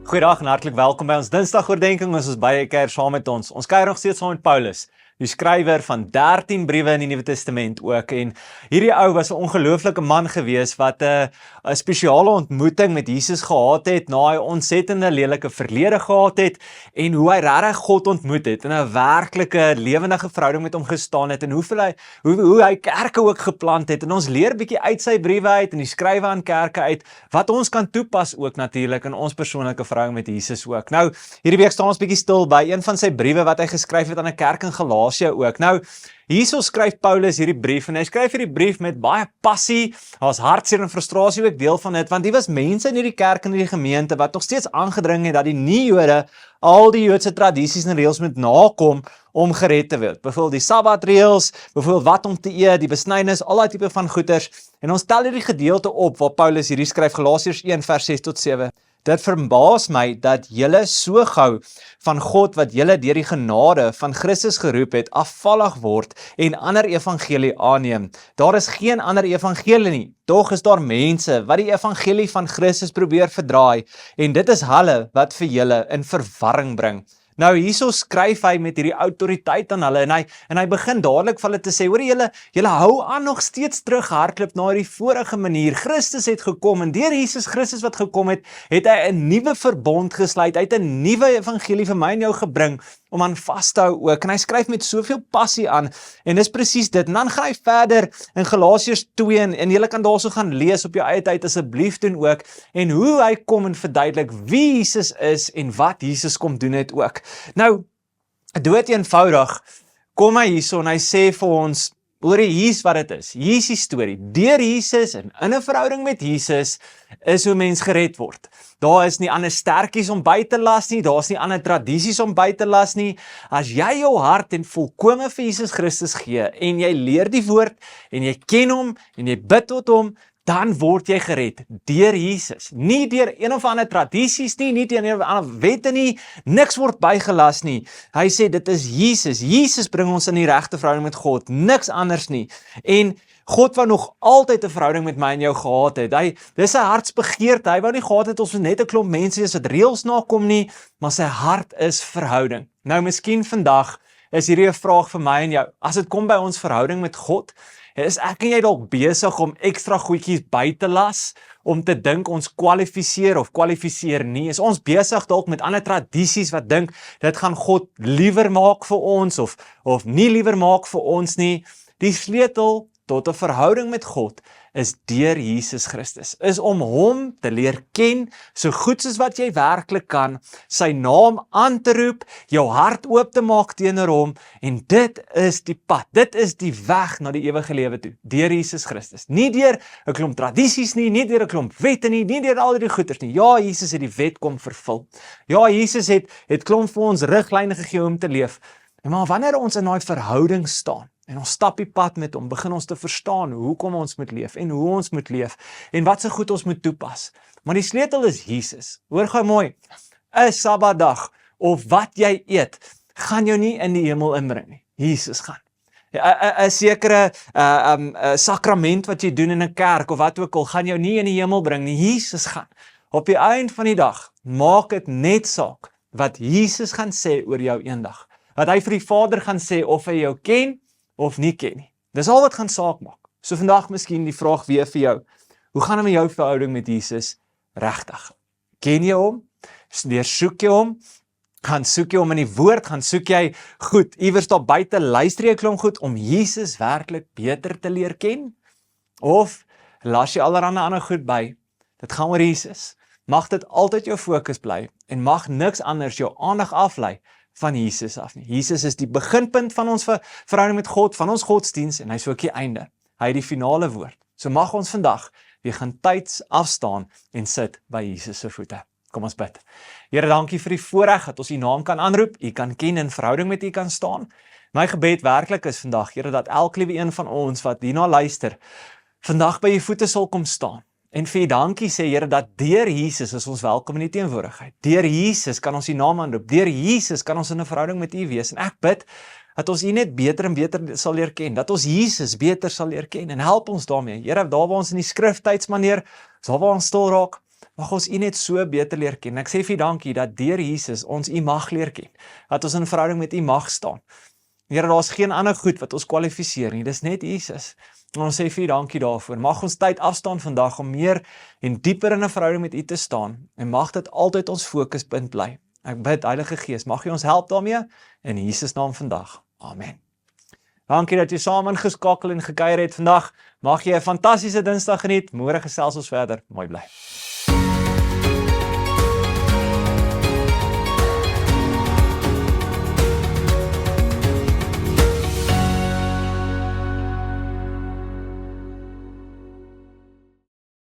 Goeiedag en hartlik welkom by ons Dinsdagoordenkings. Ons is baie keer saam met ons. Ons kuier nog steeds saam met Paulus, die skrywer van 13 briewe in die Nuwe Testament ook. En hierdie ou was 'n ongelooflike man gewees wat 'n spesiale ontmoeting met Jesus gehad het, na hy ontsettende lelike verlede gehad het en hoe hy regtig God ontmoet het en 'n werklike lewendige verhouding met hom gestaan het en hoe hy kerke ook geplant het. En ons leer bietjie uit sy briewe uit en die skrywe aan kerke uit wat ons kan toepas ook natuurlik in ons persoonlike verhouding met Jesus ook. Nou, hierdie week staan ons bietjie stil by een van sy briewe wat hy geskryf het aan 'n kerk in Galasië ook. Nou, hierso skryf Paulus hierdie brief en hy skryf hierdie brief met baie passie. Daar's hartseer en frustrasie ook deel van dit, want die was mense in hierdie kerk en in die gemeente wat nog steeds aangedring het dat die nie-Jode al die Joodse tradisies en reëls moet nakom om gered te word. Byvoorbeeld die Sabbatreëls, byvoorbeeld wat om te eet, die besnydenis, al daai tipe van goeders. En ons tel hierdie gedeelte op waar Paulus hierdie skryf, Galasiërs 1 vers 6 tot 7. Dit verbaas my dat julle so gou van God wat julle deur die genade van Christus geroep het, afvallig word en ander evangelie aanneem. Daar is geen ander evangelie nie. Tog is daar mense wat die evangelie van Christus probeer verdraai en dit is hulle wat vir julle in verwarring bring. Nou hierso skryf hy met hierdie autoriteit aan hulle en hy begin dadelik vir hulle te sê, hoor julle hou aan nog steeds terughardloop na die vorige manier. Christus het gekom en deur Jesus Christus wat gekom het, het hy 'n nuwe verbond gesluit. Hy het 'n nuwe evangelie vir my en jou gebring om aan vas te hou ook. En hy skryf met soveel passie aan en dis presies dit. En dan gaan hy verder in Galasiërs 2 en julle kan daarso gaan lees op jou eie tyd asseblief doen ook en hoe hy kom en verduidelik wie Jesus is en wat Jesus kom doen het ook. Nou, dood eenvoudig, kom hy hierso en hy sê vir ons, hoor hier's wat dit is, hier is die storie, deur Jesus en in 'n verhouding met Jesus is hoe mens gered word. Daar is nie ander sterkies om by te las nie, daar is nie ander tradisies om by te las nie. As jy jou hart en volkome vir Jesus Christus gee en jy leer die woord en jy ken hom en jy bid tot hom, dan word jy gered deur Jesus. Nie deur een of ander tradisies nie deur een of ander wette nie, niks word bygelas nie. Hy sê dit is Jesus. Jesus bring ons in die regte verhouding met God, niks anders nie. En God wou nog altyd 'n verhouding met my en jou gehad het. Dis sy hartsbegeerte. Hy wou nie gehad het ons net 'n klomp mense wees wat reëls nakom nie, maar sy hart is verhouding. Nou miskien vandag is hierdie 'n vraag vir my en jou. As dit kom by ons verhouding met God, is ek en jy dalk besig om ekstra goedjies by te las, om te dink ons kwalifiseer of kwalifiseer nie? Is ons besig dalk met ander tradisies wat dink, dit gaan God liewer maak vir ons, of nie liewer maak vir ons nie? Die sleutel tot 'n verhouding met God is deur Jesus Christus, is om hom te leer ken, so goed soos wat jy werklik kan, sy naam aan te roep, jou hart oop te maak teenoor hom, en dit is die pad, dit is die weg na die ewige lewe toe, deur Jesus Christus. Nie deur 'n klomp tradisies nie deur 'n klomp wette nie deur al die goeders nie. Ja, Jesus het die wet kom vervul. Ja, Jesus het klomp vir ons riglyne gegee om te leef. Maar wanneer ons in daai verhouding staan, en ons stap die pad met hom, begin ons te verstaan hoekom ons moet leef en hoe ons moet leef en wat se goed ons moet toepas. Maar die sleutel is Jesus. Hoor gou mooi, 'n Sabbatdag of wat jy eet, gaan jou nie in die hemel inbring nie. Jesus gaan. 'n sekere sakrament wat jy doen in 'n kerk of wat ook al, gaan jou nie in die hemel bring nie. Jesus gaan. Op die eind van die dag, maak dit net saak wat Jesus gaan sê oor jou eendag. Wat hy vir die Vader gaan sê of hy jou ken of nie ken nie. Dis al wat gaan saak maak. So vandag miskien die vraag weer vir jou. Hoe gaan dit met jou verhouding met Jesus regtig? Ken jy hom? Soek jy hom? Gaan soek jy hom in die woord? Gaan soek jy goed iewers daar buite, luister jy klomp goed om Jesus werklik beter te leer ken? Of las jy allerhande ander goed by? Dit gaan oor Jesus. Mag dit altyd jou fokus bly en mag niks anders jou aandag aflei van Jesus af nie. Jesus is die beginpunt van ons verhouding met God, van ons godsdiens, en hy is ook die einde. Hy het die finale woord. So mag ons vandag weer gaan tyds afstaan en sit by Jesus se voete. Kom ons bid. Here, dankie vir die voorreg dat ons u naam kan aanroep, u kan ken en verhouding met u kan staan. My gebed werklik is vandag, Here, dat elke liewe een van ons wat hierna luister, vandag by u voete sal kom staan. En vir u dankie sê, Here, dat deur Jesus is ons welkom in die teenwoordigheid. Deur Jesus kan ons u naam aanroep. Deur Jesus kan ons in 'n verhouding met u wees. En ek bid dat ons u net beter en beter sal leer ken. Dat ons Jesus beter sal leer ken. En help ons daarmee. Here, daar waar ons in die skrif tydsmaneer, daar waar ons stil raak, Mag ons U net so beter leer ken. Ek sê vir U dankie dat deur Jesus ons U mag leer ken. Dat ons in verhouding met U mag staan. Here, daar's geen ander goed wat ons kwalifiseer nie, dis net Jesus. En ons sê vir U dankie daarvoor. Mag ons tyd afstaan vandag om meer en dieper in 'n verhouding met U te staan. En mag dit altyd ons fokuspunt bly. Ek bid, Heilige Gees, mag U ons help daarmee, in Jesus naam vandag. Amen. Dankie dat jy saam ingeskakel en gekuier het vandag. Mag jy 'n fantastiese Dinsdag geniet. Môre gesels ons verder. Mooi bly.